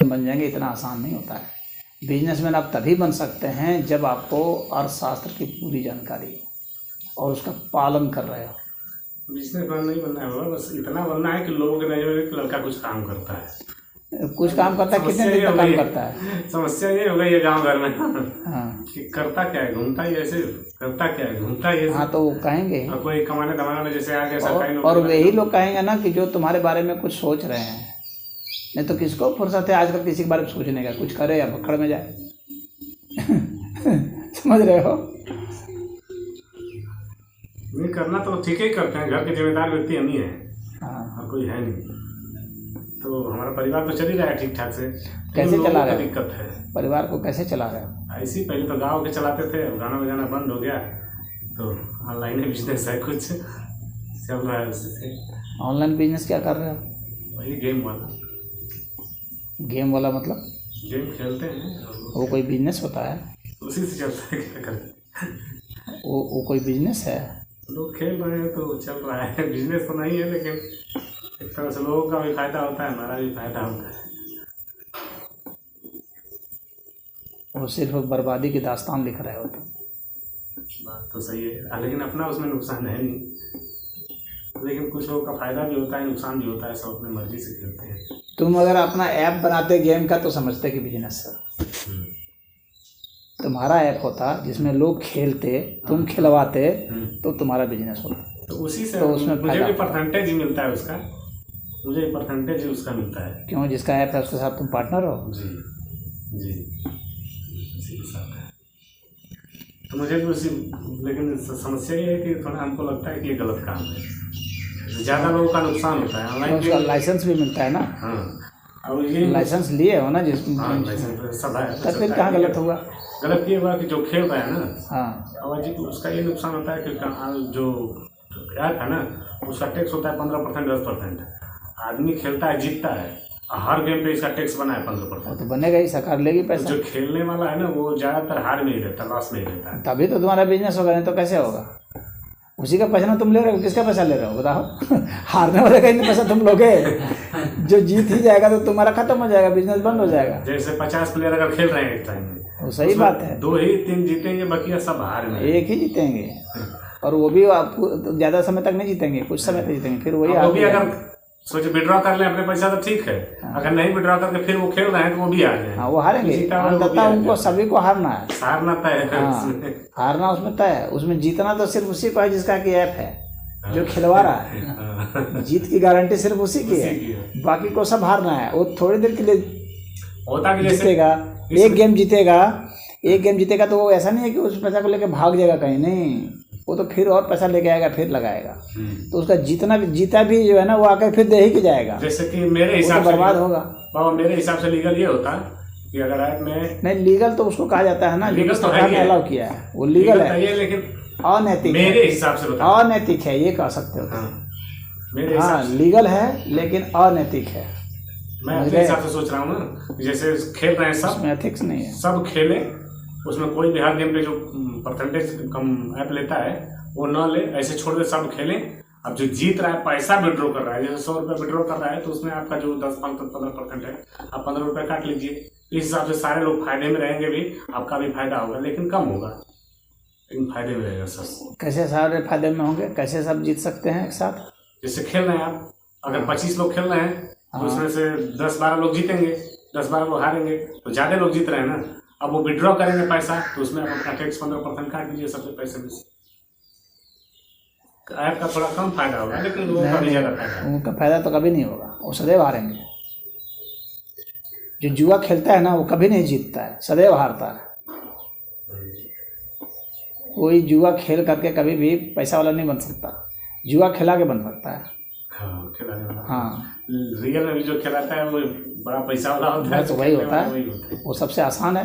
बन जाएंगे, इतना आसान नहीं होता है। बिजनेसमैन आप तभी बन सकते हैं जब आपको अर्थशास्त्र की पूरी जानकारी हो और उसका पालन कर रहे हो। बिजनेसमैन नहीं बनना है होगा, बस इतना बनना है कि लोगों के नजर में कि लड़का कुछ काम करता है। कुछ काम करता है, कितने दिन तक काम करता है? समस्या ये हो गई है गाँव घर में हाँ कि करता क्या है, घूमता ही ऐसे, करता क्या है, घूमता ही ऐसे। हाँ, तो वो कहेंगे, और कोई कमाने धमाने में जैसे आ गया सरकारी और वही लोग कहेंगे ना कि जो तुम्हारे बारे में कुछ सोच रहे हैं। नहीं तो किसको फुर्सत है आजकल किसी के बारे में सोचने का, कुछ करे या पकड़ में जाए। समझ रहे हो? नहीं करना तो ठीक ही करते हैं, घर के जिम्मेदार व्यक्ति हम ही हैं। हाँ, और कोई है नहीं, तो हमारा परिवार तो चल ही रहा है ठीक ठाक से। कैसे चला रहे हो? दिक्कत है परिवार को कैसे चला रहे हो? ऐसे ही पहले तो गाँव के चलाते थे, गाना बजाना बंद हो गया, तो ऑनलाइन बिजनेस है, कुछ चल रहा है उससे। ऑनलाइन बिजनेस क्या कर रहे हो? वही गेम वाला। गेम वाला मतलब? गेम खेलते हैं, वो कोई बिजनेस होता है? उसी से चलता है, क्या करें। वो कोई बिजनेस है? लोग खेल रहे हैं तो चल रहा है, बिजनेस तो नहीं है, लेकिन एक तरह से लोगों का भी फायदा होता है, हमारा भी फायदा होता है। वो सिर्फ बर्बादी की दास्तान लिख रहे हो तुम। बात तो सही है, लेकिन अपना उसमें नुकसान है नहीं। लेकिन कुछ लोगों का फायदा भी होता है, नुकसान भी होता है, सब अपनी मर्जी से खेलते हैं। तुम अगर अपना ऐप बनाते गेम का तो समझते कि बिजनेस है। तुम्हारा ऐप होता जिसमें लोग खेलते, तुम खिलवाते, तो तुम्हारा बिजनेस होता। तो उसी से तो उसमें मुझे भी परसेंटेज ही मिलता है उसका, मुझे परसेंटेज ही उसका मिलता है। क्यों? जिसका ऐप है उसके साथ तुम पार्टनर हो? जी जी, उसी के साथ है। तो मुझे भी उसी, लेकिन समस्या ये है कि थोड़ा हमको लगता है कि ये गलत काम है, ज़्यादा लोगों का नुकसान होता है। ऑनलाइन उसका लाइसेंस भी मिलता है ना? हाँ, और ये लाइसेंस लिए हो ना जिस लाइसेंस सब है। तो फिर कहाँ गलत हुआ? गलत ये हुआ कि जो खेल रहा है ना, हाँ, और जी उसका ये नुकसान होता है कि जो ऐप है ना, उसका टैक्स होता है 15%, 10%। आदमी खेलता है, जीतता है, हर गेम पे इसका टैक्स बना है 15%। तो बनेगा ही, सरकार लेगी पैसा। जो खेलने वाला है ना, वो ज़्यादातर हार में ही रहता है, लॉस में ही रहता है। तभी तो तुम्हारा बिजनेस होगा, नहीं तो कैसे होगा? उसी का पैसा ना तुम ले रहे हो, किसका पैसा ले रहे हो बताओ? हारने वाले का इतना पैसा तुम लोगे? जो जीत ही जाएगा तो तुम्हारा खत्म हो जाएगा, बिजनेस बंद हो जाएगा। जैसे 50 प्लेयर अगर खेल रहे हैं एक टाइम में, वो सही बात है, 2 ही 3 जीतेंगे, बाकी सब हार में, एक ही जीतेंगे। और वो भी आपको ज़्यादा समय तक नहीं जीतेंगे, कुछ समय तक जीतेंगे, फिर वही वो भी अगर सोचे विड्रॉ कर लें अपने पैसा तो ठीक है। अगर नहीं विड्रॉ करके फिर वो खेल रहे हैं तो वो भी हार जाए। हाँ, वो हारेंगे। उनको सभी को हारना है, हारना तय है। हारना उसमें तय है। उसमें जीतना तो सिर्फ उसी को है जिसका कि ऐप है, जो खिलवा रहा है। जीत की गारंटी सिर्फ उसी की है, बाकी को सब हारना है। वो थोड़ी देर के लिए होता कि जीतेगा, एक गेम जीतेगा तो वो ऐसा नहीं है कि उस पैसा को लेकर भाग जाएगा कहीं, नहीं, वो तो फिर और पैसा लेके आएगा, फिर लगाएगा। तो उसका जीता भी जो है ना, वो आकर फिर दे ही के जाएगा। जैसे कि मेरे हिसाब से बर्बाद होगा। बाबा मेरे हिसाब से लीगल ये होता कि अगर ऐप में नहीं, लीगल तो उसको कहा जाता है ना, लीगल तो सरकार ने अलाउ किया है, वो लीगल है, लेकिन अनैतिक मेरे हिसाब से अनैतिक है, ये कह सकते हो। मेरे हाँ, लीगल है लेकिन अनैतिक है। मैं अपने हिसाब से सोच रहा हूँ ना, जैसे खेल रहे हैं सब, एथिक्स नहीं है, सब खेले, उसमें कोई भी हर गेम पे जो परसेंटेज कम ऐप लेता है वो न ले, ऐसे छोड़ दे, सब खेलें। अब जो जीत रहा है, पैसा विड्रॉ कर रहा है, जैसे 100 रुपये विड्रॉ कर रहा है, तो उसमें आपका जो 10-15% है, आप 15 रुपये काट लीजिए। इस हिसाब से सारे लोग फायदे में रहेंगे, भी आपका भी फायदा होगा, लेकिन कम होगा, लेकिन फायदे में रहेगा सब। कैसे सारे फायदे में होंगे? कैसे सब जीत सकते हैं एक साथ? जैसे खेल रहे हैं आप, अगर 25 लोग खेल रहे हैं तो उसमें से 10-12 लोग जीतेंगे, 10-12 लोग हारेंगे, तो ज़्यादा लोग जीत रहे हैं ना। अब वो विड्रॉ करेंगे पैसा, तो उसमें आप अपना टैक्स 15% काट दीजिए सबसे पैसे में से। ऐप का थोड़ा कम फायदा होगा, लेकिन लोगों का भी ज़्यादा फायदा है। उनका फायदा तो कभी नहीं होगा, वो सदैव हारेंगे। जो जुआ खेलता है ना, वो कभी नहीं जीतता है, सदैव हारता है। कोई जुआ खेल करके कभी भी पैसा वाला नहीं बन सकता, जुआ खिला के बन सकता है। हाँ, खिलाने वाला। हाँ, रियल में भी जो खिलाता है वो बड़ा पैसा वाला होता है, तो वही होता है, वो सबसे आसान है,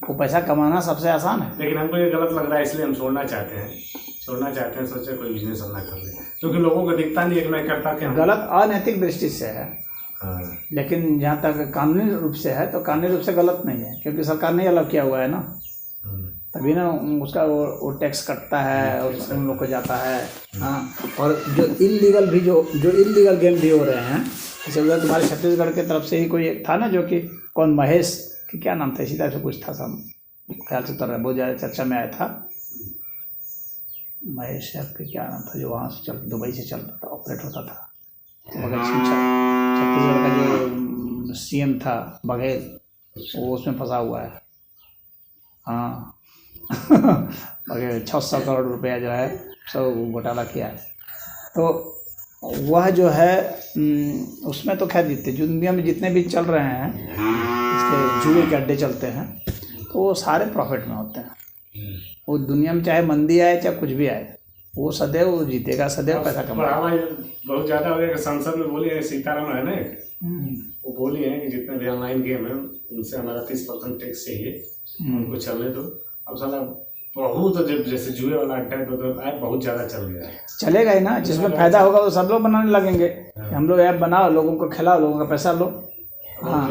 वो पैसा कमाना सबसे आसान है। लेकिन हमको ये गलत लग रहा है, इसलिए हम छोड़ना चाहते हैं, सोचे कोई बिजनेस अपना कर ले, क्योंकि लोगों को दिखता नहीं है कि मैं करता क्या। गलत अनैतिक दृष्टि से है, लेकिन जहाँ तक कानूनी रूप से है तो कानूनी रूप से गलत नहीं है, क्योंकि सरकार ने अलग किया हुआ है ना, तभी ना उसका वो टैक्स कटता है और उन लोग को जाता है। हाँ, और जो इलीगल भी जो इलीगल गेम भी हो रहे हैं, जैसे उधर तुम्हारे छत्तीसगढ़ के तरफ से ही कोई एक था ना, जो कि कौन महेश कि क्या नाम था, इसी तरह से कुछ था सब, ख्याल से तो बहुत ज़्यादा चर्चा में आया था। महेश साहब के क्या नाम था, जो वहाँ से दुबई से चलता था, ऑपरेट होता था। मगर छत्तीसगढ़ का जो CM था बघेल, वो उसमें फंसा हुआ है। हाँ बघेल 600 करोड़ रुपया जो है सब घोटाला किया है। तो वह जो है उसमें तो खैर जीतते, जो दुनिया में जितने भी चल रहे हैं इसके जुए के अड्डे चलते हैं, तो वो सारे प्रॉफिट में होते हैं। वो दुनिया में चाहे मंदी आए चाहे कुछ भी आए, वो सदैव जीतेगा, सदैव पैसा कमाएगा। बहुत ज़्यादा हो गया। संसद में बोली है, सीतारामन है ना, वो बोली है कि जितने भी ऑनलाइन गेम है उनसे हमारा 30% टैक्स चाहिए, उनको चलने दो। अब साला बहुत, जब जैसे जुए वाला अड्डा ऐप बहुत ज़्यादा चल गया है। चलेगा ही ना, जिसमें फायदा होगा वो सब लोग बनाने लगेंगे। हम लोग ऐप बनाओ, लोगों को खिलाओ, लोगों का पैसा लो। हाँ,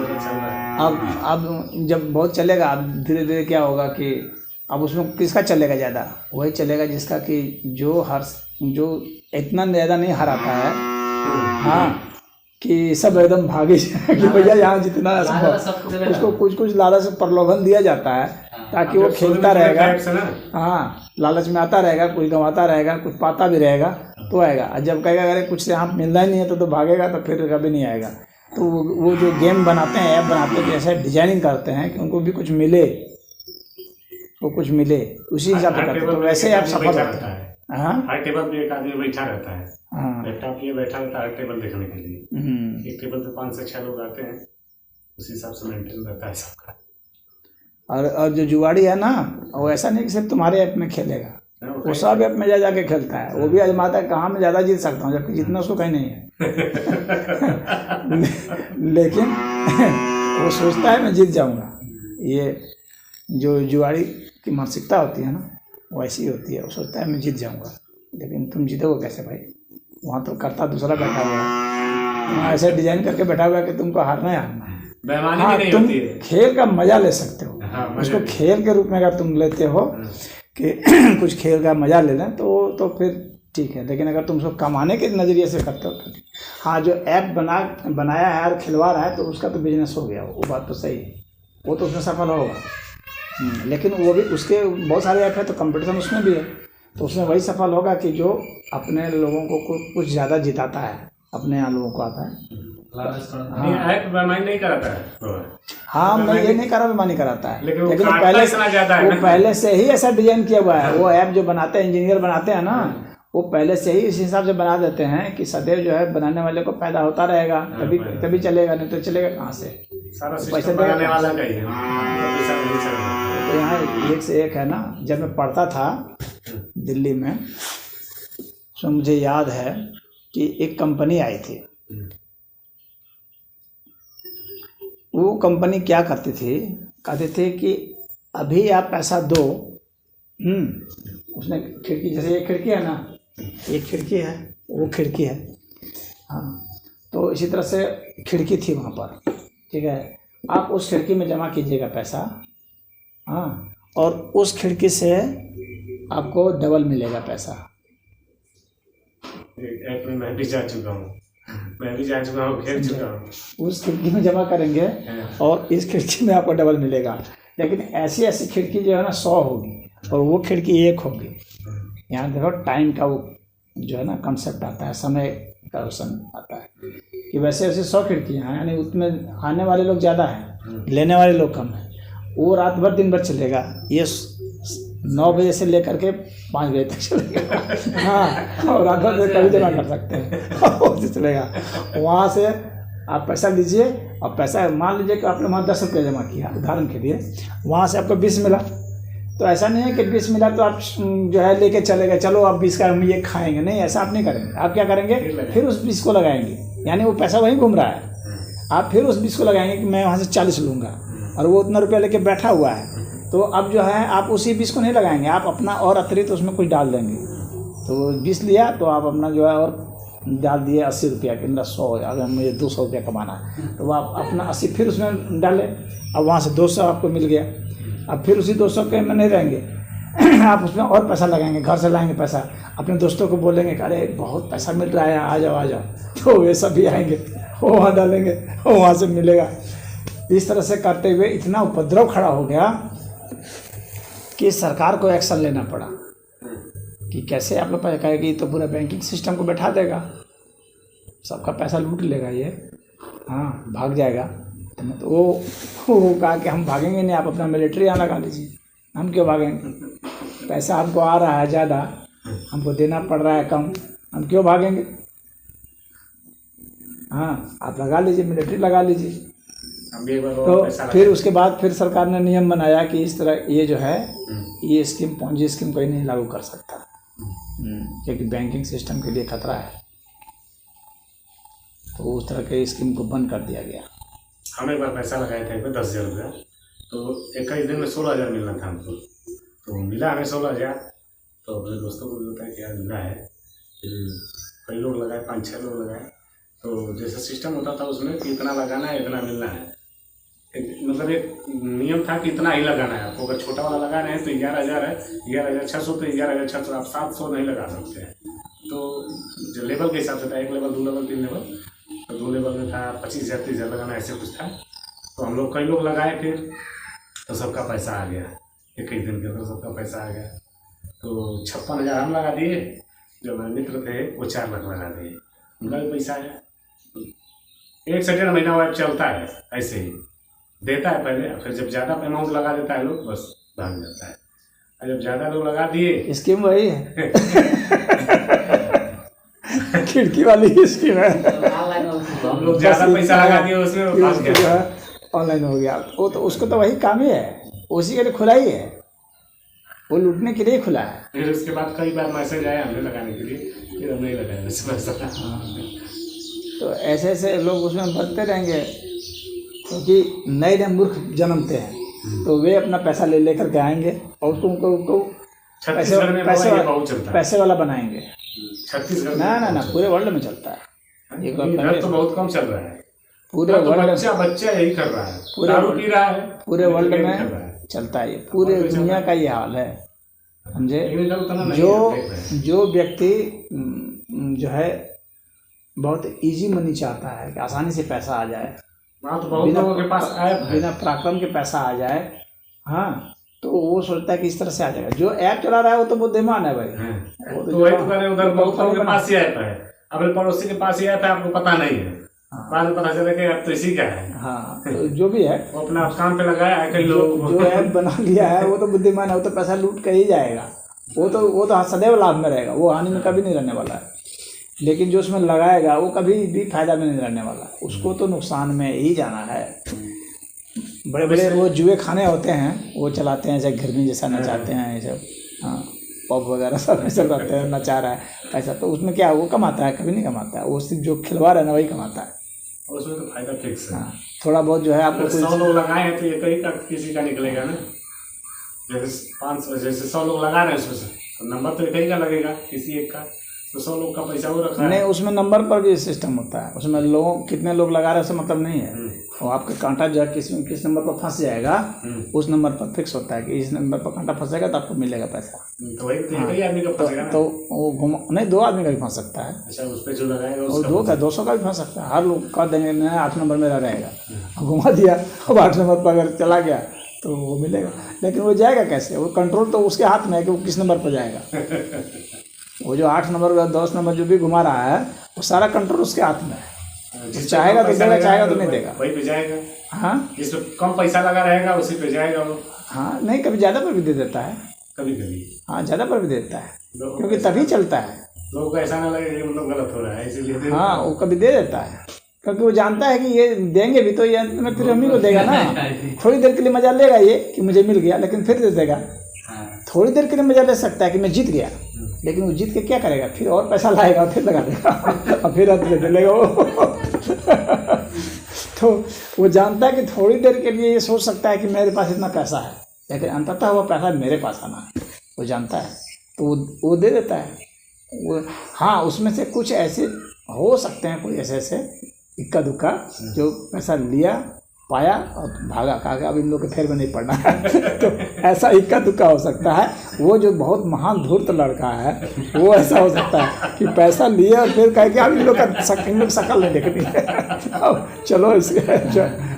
अब जब बहुत चलेगा, अब धीरे धीरे क्या होगा कि अब उसमें किसका चलेगा ज़्यादा, वही चलेगा जिसका कि जो इतना ज़्यादा नहीं हराता है। हाँ, कि सब एकदम भागे कि भैया यहाँ जितना उसको कुछ लालच से प्रलोभन दिया जाता है ताकि वो खेलता रहेगा। हाँ, लालच में आता रहेगा, कुछ गंवाता रहेगा, कुछ पाता भी रहेगा तो आएगा। और जब कहेगा अरे कुछ से यहाँ मिलना ही नहीं है तो भागेगा, तो फिर कभी नहीं आएगा। तो वो जो गेम बनाते हैं, ऐप बनाते हैं, ऐसे डिजाइनिंग करते हैं कि उनको भी कुछ मिले, वो कुछ मिले, उसी हिसाब से करते हैं। तो वैसे ऐप सफल होता है। हाँ, हर टेबल पे एक आदमी बैठा रहता है, लैपटॉप लिए बैठा रहता है हर टेबल देखने के लिए। एक टेबल पे 5 से 6 लोग आते हैं, उसी हिसाब से मेंटेन रहता है सबका। और जो जुआड़ी है ना, वो ऐसा नहीं कि सिर्फ तुम्हारे ऐप में खेलेगा, वो सब ऐप में जाके खेलता है। वो भी आजमाता है कहाँ मैं ज़्यादा जीत सकता हूँ, जबकि जितना उसको कहीं नहीं है लेकिन वो सोचता है मैं जीत जाऊँगा। ये जो जुआड़ी की मानसिकता होती है ना, वो ऐसी होती है। वो सोचता है मैं जीत जाऊँगा, लेकिन तुम जीतोगे कैसे भाई? वहाँ तो करता दूसरा बैठा हुआ है, वहाँ ऐसे डिजाइन करके बैठा हुआ है कि तुमको हारना ही हारना है। हाँ, तुम खेल का मजा ले सकते हो। हाँ, उसको खेल के रूप में अगर तुम लेते हो कि कुछ खेल का मजा ले लें तो फिर ठीक है। लेकिन अगर तुम उसको कमाने के नज़रिए से करते हो, हाँ, जो ऐप बनाया है और खिलवा रहा है तो उसका तो बिजनेस हो गया, वो बात तो सही है, वो तो उसमें सफल होगा। लेकिन वो भी, उसके बहुत सारे ऐप है तो कंपटीशन उसमें भी है, तो उसमें वही सफल होगा कि जो अपने लोगों को कुछ ज़्यादा जिताता है, अपने यहाँ लोगों को आता है। ऐप बेईमानी नहीं कराता है। हाँ, मैं ये नहीं करा बेईमानी कराता है, लेकिन वो पहले से ही ऐसा डिजाइन किया हुआ है। वो ऐप जो बनाते हैं, इंजीनियर बनाते हैं ना, वो पहले से ही इस हिसाब से बना देते हैं कि सदैव जो है बनाने वाले को फायदा होता रहेगा, तभी चलेगा, नहीं तो चलेगा कहाँ से? पैसे बनाने वाला का ही है। तो यहाँ एक से एक है ना। जब मैं पढ़ता था दिल्ली में, तो मुझे याद है कि एक कंपनी आई थी। वो कंपनी क्या करती थी, कहते थे कि अभी आप पैसा दो। उसने खिड़की, जैसे एक खिड़की है ना, एक खिड़की है, वो खिड़की है। हाँ, तो इसी तरह से खिड़की थी वहाँ पर, ठीक है। आप उस खिड़की में जमा कीजिएगा पैसा, हाँ, और उस खिड़की से आपको डबल मिलेगा पैसा। ऐप में मैं भी जा चुका हूँ, खेल चुका हूँ। उस खिड़की में जमा करेंगे और इस खिड़की में आपको डबल मिलेगा। लेकिन ऐसी खिड़की जो है ना 100 होगी और वो खिड़की 1 होगी। यहाँ देखो टाइम का वो जो है ना कंसेप्ट आता है, समय का क्वेश्चन आता है कि वैसे 100 खिड़कियाँ हैं, यानी उसमें आने वाले लोग ज़्यादा हैं, लेने वाले लोग कम हैं। वो रात भर दिन भर चलेगा, ये 9 बजे से लेकर के 5 बजे तक चलेगा। हाँ, और रात भर कभी जमा कर सकते हैं चलेगा। वहाँ से आप पैसा लीजिए, और पैसा मान लीजिए कि आपने वहाँ 10 रुपये जमा किया उदाहरण के लिए, वहाँ से आपको 20 मिला। तो ऐसा नहीं है कि 20 मिला तो आप जो है लेके चले गए, चलो आप 20 का हम ये खाएंगे, नहीं, ऐसा आप नहीं करेंगे। आप क्या करेंगे, फिर उस 20 को लगाएंगे, यानी वो पैसा वहीं घूम रहा है। आप फिर उस 20 को लगाएंगे कि मैं वहाँ से 40 लूँगा, और वो उतना रुपया लेके बैठा हुआ है। तो अब जो है आप उसी 20 को नहीं लगाएंगे, आप अपना और अतिरिक्त उसमें कुछ डाल देंगे। तो 20 लिया तो आप अपना जो है और डाल दिए 80 रुपया के अंदर 100, अगर मुझे 200 रुपया कमाना है तो आप अपना 80 फिर उसमें डालें। अब वहाँ से 200 आपको मिल गया। अब फिर उसी 200 के में नहीं रहेंगे, आप उसमें और पैसा लगाएंगे, घर से लाएंगे पैसा, अपने दोस्तों को बोलेंगे कि अरे बहुत पैसा मिल रहा है, आ जाओ आ जाओ। तो वे सब भी आएंगे, वो वहाँ डालेंगे, वो वहाँ से मिलेगा। इस तरह से करते हुए इतना उपद्रव खड़ा हो गया कि सरकार को एक्शन लेना पड़ा कि कैसे आप लोग पैसा कहेगी, तो पूरा बैंकिंग सिस्टम को बैठा देगा, सबका पैसा लूट लेगा ये, हाँ भाग जाएगा। तो वो कहा कि हम भागेंगे नहीं, आप अपना मिलिट्री यहाँ लगा लीजिए। हम क्यों भागेंगे, पैसा हमको आ रहा है ज़्यादा, हमको देना पड़ रहा है कम, हम क्यों भागेंगे। हाँ आप लगा लीजिए, मिलिट्री लगा लीजिए। तो फिर उसके बाद फिर सरकार ने नियम बनाया कि इस तरह ये जो है ये स्कीम पॉन्जी स्कीम कोई नहीं लागू कर सकता, क्योंकि बैंकिंग सिस्टम के लिए खतरा है। तो उस तरह के स्कीम को बंद कर दिया गया। हम एक बार पैसा लगाए थे 10,000 रुपया, तो 21 दिन में 16,000 मिलना था हमको, तो मिला हमें 16,000। तो अपने दोस्तों को भी बताया कि यार मिला है, फिर कई लोग लगाए, 5-6 लोग लगाए। तो जैसा सिस्टम होता था उसमें कि इतना लगाना है, इतना मिलना है, मतलब एक नियम था कि इतना ही लगाना है आपको। अगर छोटा वाला लगाना है तो 11,000 है, 11,600 तो 11,600, आप 700 नहीं लगा सकते हैं। तो जो लेवल के हिसाब से था, 1 लेवल, 2 लेवल, 3 लेवल, तो 2 लेवल में था 25,000, 30,000 लगाना, ऐसे कुछ था। तो हम लोग कई लोग लगाए, फिर तो सबका पैसा आ गया, 21 दिन के अंदर सबका पैसा आ गया। तो 56,000 हम लगा दिए, जो मेरे मित्र थे वो 4 लाख लगा दिए, उनका भी पैसा आया। 1 से 1.5 महीना वो चलता है, ऐसे ही देता है पहले, फिर जब ज़्यादा अमाउंट लगा देता है लोग, बस भाग जाता है। और जब ज़्यादा लोग लगा दिए, स्कीम वही है खिड़की वाली स्कीम है। हम लोग ज़्यादा पैसा लगा दिए उसमें, भाग गया, ऑनलाइन हो गया। वो तो उसको तो वही काम ही है, उसी के लिए खुला ही है, वो लूटने के लिए खुला है। फिर उसके बाद कई बार मैसेज आया हमें लगाने के लिए, फिर हम नहीं लगाया वैसे पैसा। तो ऐसे ऐसे लोग उसमें बढ़ते रहेंगे, क्योंकि नए नए मूर्ख जन्मते हैं, तो वे अपना पैसा ले लेकर के आएंगे और उनको पैसे वाला बनाएंगे। छत्तीसगढ़ ना पूरे वर्ल्ड में चलता है, इधर तो बहुत कम चल रहा है, पूरे वर्ल्ड बच्चा यही कर रहा है, दारू पी रहा है, पूरे वर्ल्ड में चलता है, पूरे दुनिया का ये हाल है, समझे। जो व्यक्ति जो है बहुत इजी मनी चाहता है कि आसानी से पैसा आ जाए, तो बहुत लोगों के पास बिना पराक्रम के पैसा आ जाए, हाँ, तो वो सोचता है कि इस तरह से आ जाएगा। जो ऐप चला रहा है वो तो बुद्धिमान है भाई, वो तो वही तो करे, उधर बहुत लोगों के पास ही ऐप है, अपने पड़ोसी के पास ही ऐप है, आपको पता नहीं है, बाद में पता चलेगा ऐप तो इसी का है। हाँ, तो जो भी है वो अपना काम पे लगाया है, कई लोग जो ऐप बना लिया है वो तो बुद्धिमान है, वो तो पैसा लूट कर ही जाएगा, वो तो सदैव लाभ में रहेगा, वो हानि में कभी नहीं रहने वाला है। लेकिन जो उसमें लगाएगा वो कभी भी फायदा में नहीं रहने वाला, उसको तो नुकसान में ही जाना है। बड़े बड़े वो जुए खाने होते हैं, वो चलाते हैं, जैसे घर में जैसा नचाते हैं ये सब, हाँ, पब वगैरह सब ऐसे करते हैं, नचा रहा है पैसा, तो उसमें क्या वो कमाता है, कभी नहीं कमाता है, वो सिर्फ जो खिलवा रहा है ना वही कमाता है, उसमें तो फायदा फिक्स है। हाँ, थोड़ा बहुत जो है आपको 100 लोग लगाए हैं तो ये कहीं का किसी का निकलेगा ना, जैसे 500, जैसे 100 लोग लगा रहे हैं उसमें से नंबर तो कहीं का लगेगा, किसी एक का, तो 100 लोग का पैसा वो रखा है। नहीं, उसमें नंबर पर भी सिस्टम होता है, उसमें लोग कितने लोग लगा रहे हैं उससे मतलब नहीं है, वो आपका कांटा जो किस नंबर पर फंस जाएगा उस नंबर पर फिक्स होता है कि इस नंबर पर कांटा फंसेगा तो आपको मिलेगा पैसा। तो वही कई आदमी का फंसेगा, तो वो नहीं, 2 आदमी का भी फंस सकता है। अच्छा, उस पे जो लगाएगा और 200 का भी फंस सकता है, हर लोग कर देंगे 8 नंबर मेरा रहेगा, घुमा दिया, अब 8 नंबर पर अगर चला गया तो वो मिलेगा, लेकिन वो जाएगा कैसे, वो कंट्रोल तो उसके हाथ में है कि वो किस नंबर पर जाएगा। वो जो 8 नंबर का 10 नंबर जो भी घुमा रहा है वो सारा कंट्रोल उसके हाथ में है, चाहेगा तो देगा, चाहेगा तो नहीं देगा, वही पे जाएगा। हाँ, जिसपे कम पैसा लगा रहेगा उसी पे जाएगा वो। हाँ, नहीं, कभी ज़्यादा पर भी दे देता है, कभी कभी, हाँ, ज़्यादा पर भी दे देता है, क्योंकि तभी चलता है, लोगों को ऐसा ना लगे कि मतलब गलत हो रहा है, इसीलिए हाँ, वो कभी दे देता है, क्योंकि वो जानता है कि ये देंगे भी तो ये अंत में फिर हम ही को देगा ना। थोड़ी देर के लिए मजा लेगा ये कि मुझे मिल गया, लेकिन फिर दे देगा। थोड़ी देर के लिए मजा ले सकता है कि मैं जीत गया, लेकिन वो जीत के क्या करेगा, फिर और पैसा लाएगा, फिर लगा देगा और फिर अंत में दे लेगा वो। तो वो जानता है कि थोड़ी देर के लिए ये सोच सकता है कि मेरे पास इतना पैसा है, लेकिन अंततः वो पैसा मेरे पास आना है, वो जानता है, तो वो दे देता है वो। हाँ, उसमें से कुछ ऐसे हो सकते हैं, कोई ऐसे इक्का दुक्का जो पैसा लिया, पाया और भागा, कहा कि अब इन लोग के फेर में नहीं पड़ना है। तो ऐसा इक्का दुक्का हो सकता है। वो जो बहुत महान धूर्त लड़का है वो ऐसा हो सकता है कि पैसा लिया और फिर कहे कि अब इन लोग का शकल नहीं देखनी है, अब चलो इसके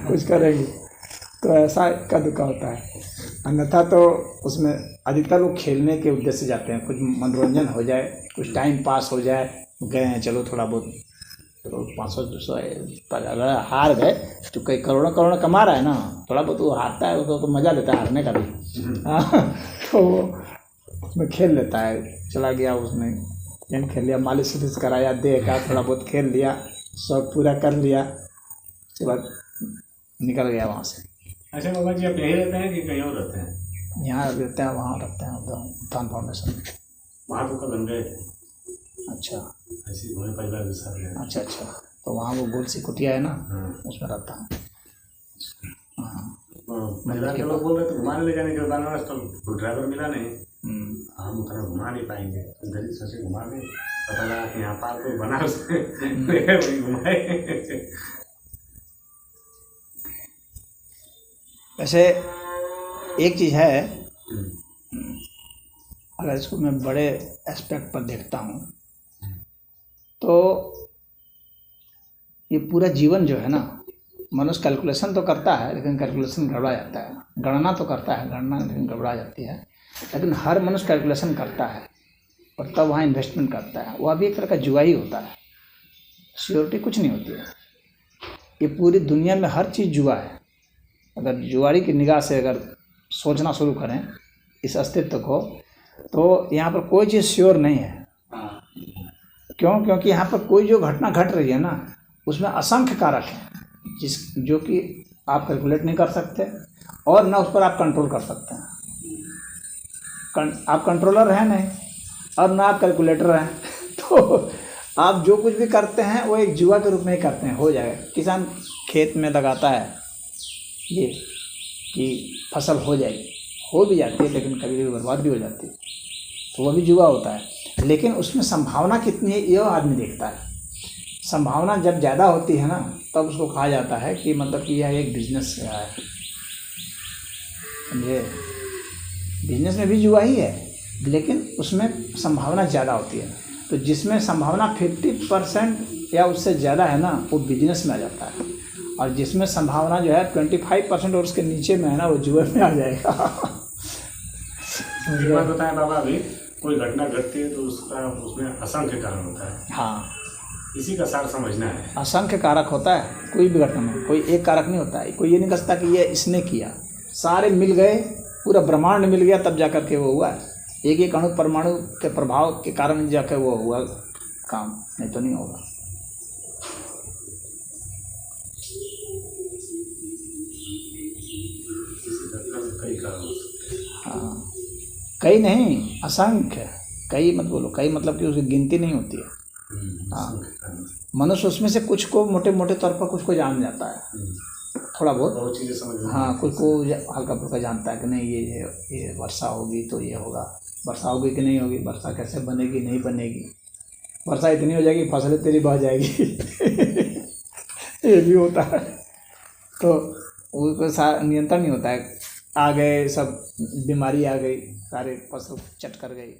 कुछ करेंगे। तो ऐसा का दुखा होता है। अन्यथा तो उसमें अधिकतर लोग खेलने के उद्देश्य से जाते हैं, कुछ मनोरंजन हो जाए, कुछ टाइम पास हो जाए, गए हैं चलो थोड़ा बहुत, तो 500-200 पर अगर हार गए तो कई करोड़ों करोड़ों कमा रहा है ना, थोड़ा बहुत वो हारता है तो मज़ा लेता है हारने का भी। तो उसमें खेल लेता है, चला गया उसमें गेम खेल लिया, मालिश वालिश कराया, देखा, थोड़ा बहुत खेल लिया, शौक पूरा कर लिया, उसके बाद निकल गया वहाँ से। अच्छा बाबा जी, आप यहीं रहते हैं कि कहीं और रहते हैं? यहाँ रहते हैं, वहाँ रहते हैं उत्थान फाउंडेशन में। वहाँ तो कब गए थे? अच्छा, ऐसे ही पूरे परिवार के साथ गए? अच्छा, तो वहाँ वो गोल सी कुटिया है ना, उसमें रहता हूँ। हाँ, परिवार के लोग बोल रहे थे घुमाने ले जाने के बनारस, तो कोई ड्राइवर मिला नहीं, हम उतना घुमा नहीं पाएंगे, इधर ही सोचे घुमा दें, पता लगा कि यहाँ पार कोई बनारस वही घुमाए। वैसे एक चीज़ है, अगर इसको मैं बड़े एस्पेक्ट पर देखता हूँ तो ये पूरा जीवन जो है ना, मनुष्य कैलकुलेशन तो करता है लेकिन कैलकुलेशन गड़बड़ा जाता है, गणना तो करता है गणना लेकिन गड़बड़ा जाती है, लेकिन हर मनुष्य कैलकुलेशन करता है और तब वहाँ इन्वेस्टमेंट करता है, वह भी एक तरह का जुआ ही होता है, श्योरिटी कुछ नहीं होती है। ये पूरी दुनिया में हर चीज़ जुआ है। अगर जुआरी की निगाह से अगर सोचना शुरू करें इस अस्तित्व को, तो यहाँ पर कोई चीज़ श्योर नहीं है। क्यों? क्योंकि यहाँ पर कोई जो घटना घट रही है ना, उसमें असंख्य कारक हैं जो कि आप कैलकुलेट नहीं कर सकते और ना उस पर आप कंट्रोल कर सकते हैं। आप कंट्रोलर हैं नहीं और ना आप कैलकुलेटर हैं, तो आप जो कुछ भी करते हैं वो एक जुआ के रूप में ही करते हैं। हो जाएगा, किसान खेत में लगाता है ये कि फसल हो जाएगी, हो भी जाती है लेकिन कभी कभी बर्बाद भी हो जाती है, तो वह भी जुआ होता है। लेकिन उसमें संभावना कितनी है ये आदमी देखता है। संभावना जब ज़्यादा होती है ना, तब उसको कहा जाता है कि मतलब कि यह एक बिजनेस है। समझे? बिजनेस में भी जुआ ही है लेकिन उसमें संभावना ज़्यादा होती है। तो जिसमें संभावना 50% या उससे ज़्यादा है ना, वो बिजनेस में आ जाता है, और जिसमें संभावना जो है 25% और उसके नीचे में है ना, वो जुए में आ जाएगा। एक बात बताएं बाबा, अभी कोई घटना घटती है तो उसका उसमें असंख्य कारण होता है। हाँ, इसी का सार समझना है। असंख्य कारक होता है कोई भी घटना में, कोई एक कारक नहीं होता है। कोई ये नहीं कह सकता कि ये इसने किया, सारे मिल गए, पूरा ब्रह्मांड मिल गया तब जाकर के वो हुआ। एक एक अणु परमाणु के प्रभाव के कारण जाकर वो हुआ काम, नहीं तो नहीं होगा। हाँ, कई नहीं, असंख्य। कई मत बोलो, कई मतलब कि उसकी गिनती नहीं होती है। हाँ, मनुष्य उसमें से कुछ को मोटे मोटे तौर पर कुछ को जान जाता है, थोड़ा बहुत चीज़ें समझ। हाँ, कुछ को हल्का फुल्का जानता है कि नहीं ये वर्षा होगी तो ये होगा, वर्षा होगी कि नहीं होगी, वर्षा कैसे बनेगी नहीं बनेगी, वर्षा इतनी हो जाएगी फसलें तेरी बह जाएगी। ये भी होता है। तो उसको नियंत्रण नहीं होता है। आ गए सब, बीमारी आ गई, सारे फसल चट कर गई।